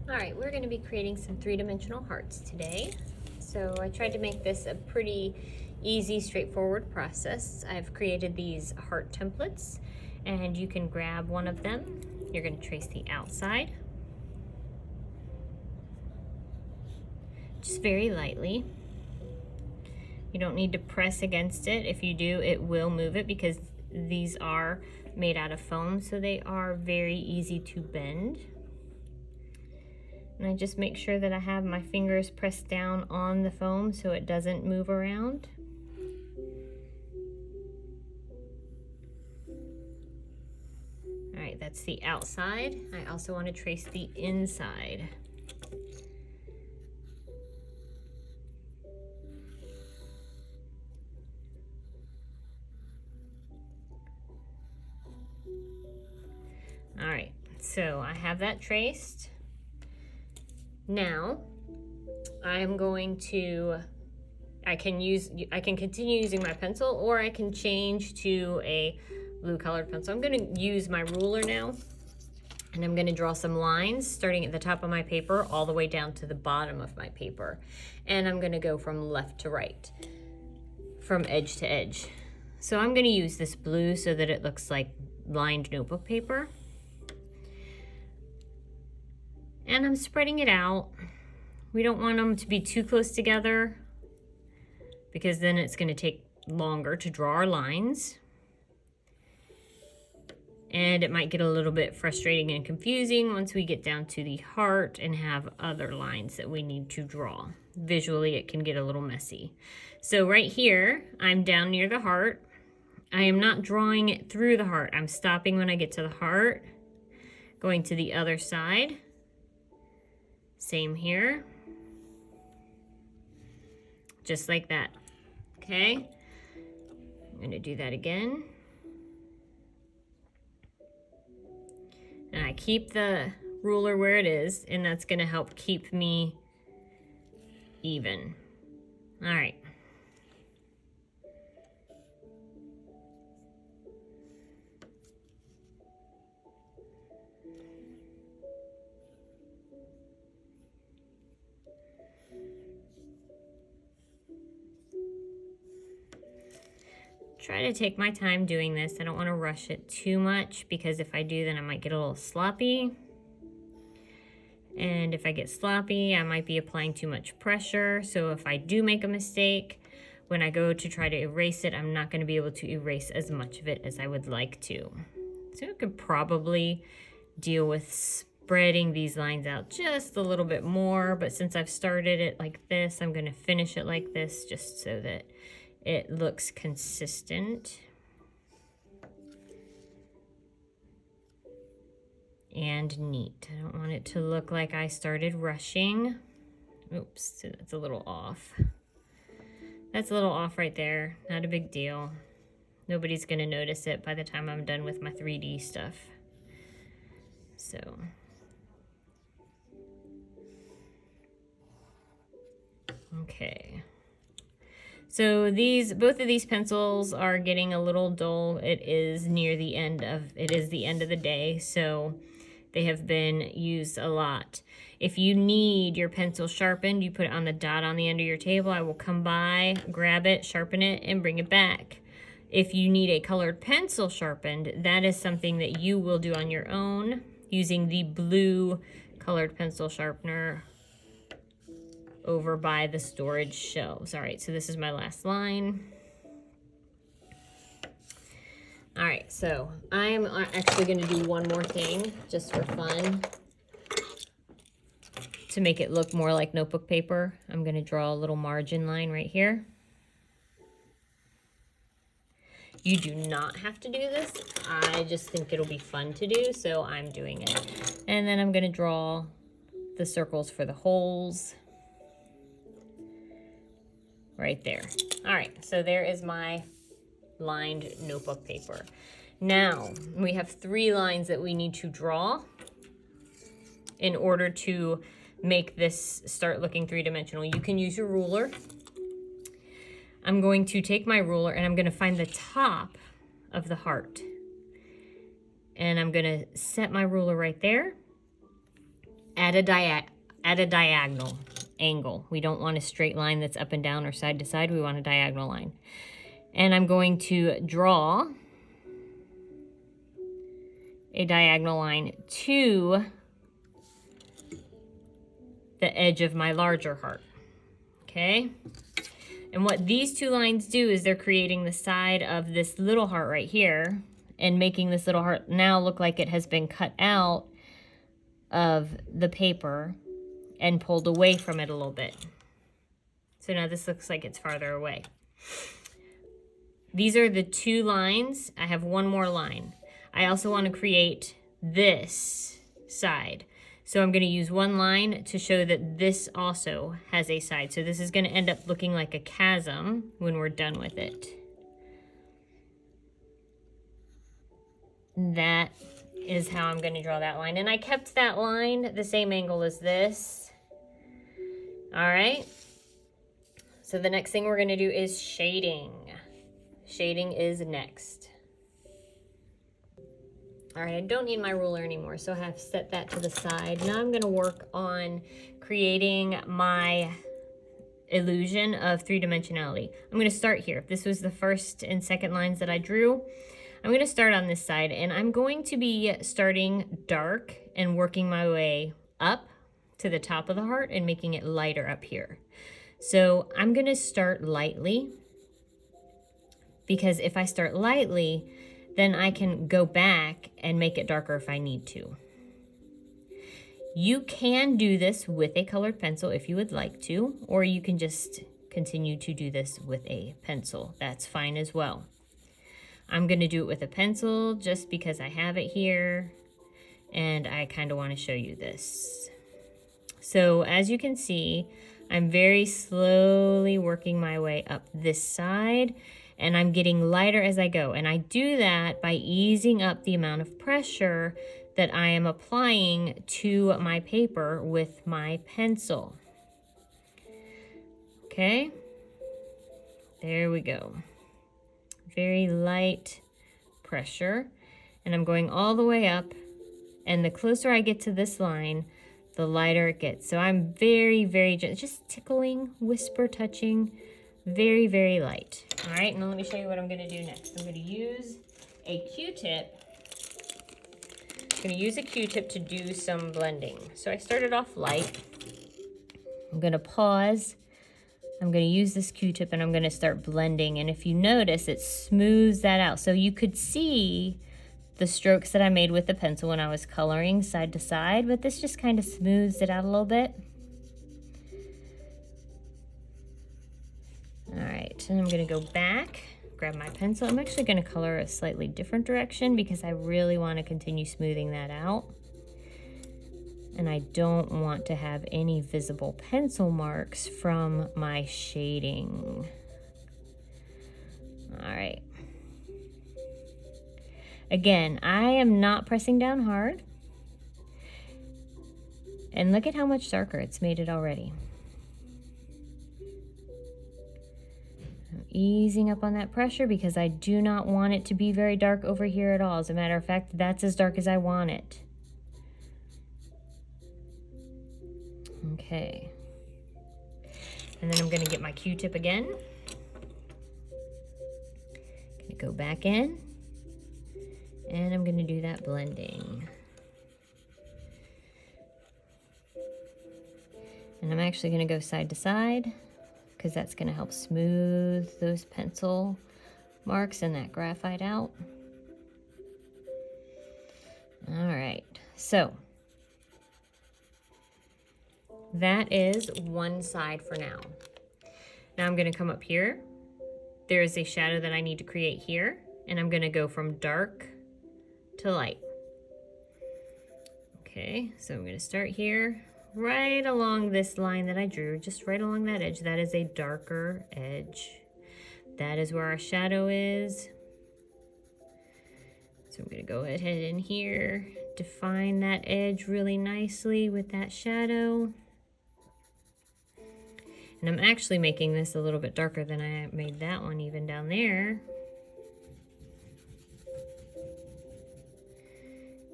All right, we're going to be creating some three-dimensional hearts today. So I tried to make this a pretty easy, straightforward process. I've created these heart templates, and you can grab one of them. You're going to trace the outside, just very lightly. You don't need to press against it. If you do, it will move it because these are made out of foam, so they are very easy to bend. And I just make sure that I have my fingers pressed down on the foam so it doesn't move around. All right, that's the outside. I also want to trace the inside. All right, so I have that traced. Now, I'm going to, I can continue using my pencil, or I can change to a blue colored pencil. I'm going to use my ruler now, and I'm going to draw some lines starting at the top of my paper all the way down to the bottom of my paper. And I'm going to go from left to right, from edge to edge. So I'm going to use this blue so that it looks like lined notebook paper. And I'm spreading it out. We don't want them to be too close together because then it's going to take longer to draw our lines. And it might get a little bit frustrating and confusing once we get down to the heart and have other lines that we need to draw. Visually, it can get a little messy. So right here, I'm down near the heart. I am not drawing it through the heart. I'm stopping when I get to the heart, going to the other side. Same here. Just like that. Okay? I'm going to do that again. And I keep the ruler where it is, and that's going to help keep me even. All right. Try to take my time doing this. I don't want to rush it too much because if I do, then I might get a little sloppy. And if I get sloppy, I might be applying too much pressure. So if I do make a mistake, when I go to try to erase it, I'm not going to be able to erase as much of it as I would like to. So I could probably deal with spreading these lines out just a little bit more. But since I've started it like this, I'm going to finish it like this just so that it looks consistent and neat. I don't want it to look like I started rushing. Oops, so that's a little off. That's a little off right there. Not a big deal. Nobody's gonna notice it by the time I'm done with my 3D stuff. So. Okay. So both of these pencils are getting a little dull. It is the end of the day, so they have been used a lot. If you need your pencil sharpened, you put it on the dot on the end of your table. I will come by, grab it, sharpen it, and bring it back. If you need a colored pencil sharpened, that is something that you will do on your own using the blue colored pencil sharpener over by the storage shelves. All right, so this is my last line. All right, so I'm actually going to do one more thing just for fun to make it look more like notebook paper. I'm going to draw a little margin line right here. You do not have to do this. I just think it'll be fun to do, so I'm doing it. And then I'm going to draw the circles for the holes right there. All right, so there is my lined notebook paper. Now, we have 3 lines that we need to draw in order to make this start looking three-dimensional. You can use your ruler. I'm going to take my ruler and I'm going to find the top of the heart. And I'm going to set my ruler right there. at a diagonal angle. We don't want a straight line that's up and down or side to side. We want a diagonal line. And I'm going to draw a diagonal line to the edge of my larger heart. Okay? And what these two lines do is they're creating the side of this little heart right here and making this little heart now look like it has been cut out of the paper and pulled away from it a little bit. So now this looks like it's farther away. These are the two lines. I have one more line. I also want to create this side. So I'm going to use one line to show that this also has a side. So this is going to end up looking like a chasm when we're done with it. That is how I'm going to draw that line. And I kept that line the same angle as this. All right. So the next thing we're going to do is shading. Shading is next. All right, I don't need my ruler anymore, so I have set that to the side. Now I'm going to work on creating my illusion of three-dimensionality. I'm going to start here. This was the first and second lines that I drew. I'm going to start on this side, and I'm going to be starting dark and working my way up to the top of the heart and making it lighter up here. So I'm going to start lightly, because if I start lightly, then I can go back and make it darker if I need to. You can do this with a colored pencil if you would like to, or you can just continue to do this with a pencil. That's fine as well. I'm going to do it with a pencil just because I have it here and I kind of want to show you this. So as you can see, I'm very slowly working my way up this side, and I'm getting lighter as I go. And I do that by easing up the amount of pressure that I am applying to my paper with my pencil. Okay, there we go. Very light pressure. And I'm going all the way up. And the closer I get to this line, the lighter it gets. So I'm very, very gentle, just tickling, whisper touching, very, very light. All right, now let me show you what I'm gonna do next. I'm gonna use a Q-tip. I'm gonna use a Q-tip to do some blending. So I started off light. I'm gonna pause. I'm gonna use this Q-tip and I'm gonna start blending. And if you notice, it smooths that out. So you could see the strokes that I made with the pencil when I was coloring side to side, but this just kind of smooths it out a little bit. All right, and I'm gonna go back, grab my pencil. I'm actually gonna color a slightly different direction because I really wanna continue smoothing that out. And I don't want to have any visible pencil marks from my shading. All right. Again, I am not pressing down hard. And look at how much darker it's made it already. I'm easing up on that pressure because I do not want it to be very dark over here at all. As a matter of fact, that's as dark as I want it. Okay. And then I'm going to get my Q-tip again. Gonna go back in. And I'm going to do that blending. And I'm actually going to go side to side because that's going to help smooth those pencil marks and that graphite out. All right, so that is one side for now. Now I'm going to come up here. There is a shadow that I need to create here, and I'm going to go from dark to light. Okay, so I'm going to start here, right along this line that I drew, just right along that edge. That is a darker edge. That is where our shadow is. So I'm going to go ahead in here, define that edge really nicely with that shadow. And I'm actually making this a little bit darker than I made that one even down there.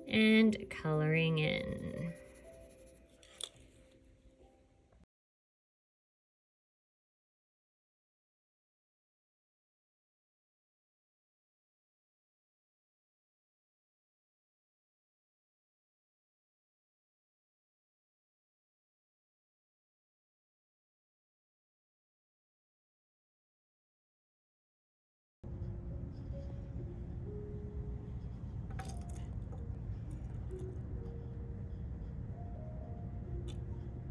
And coloring in.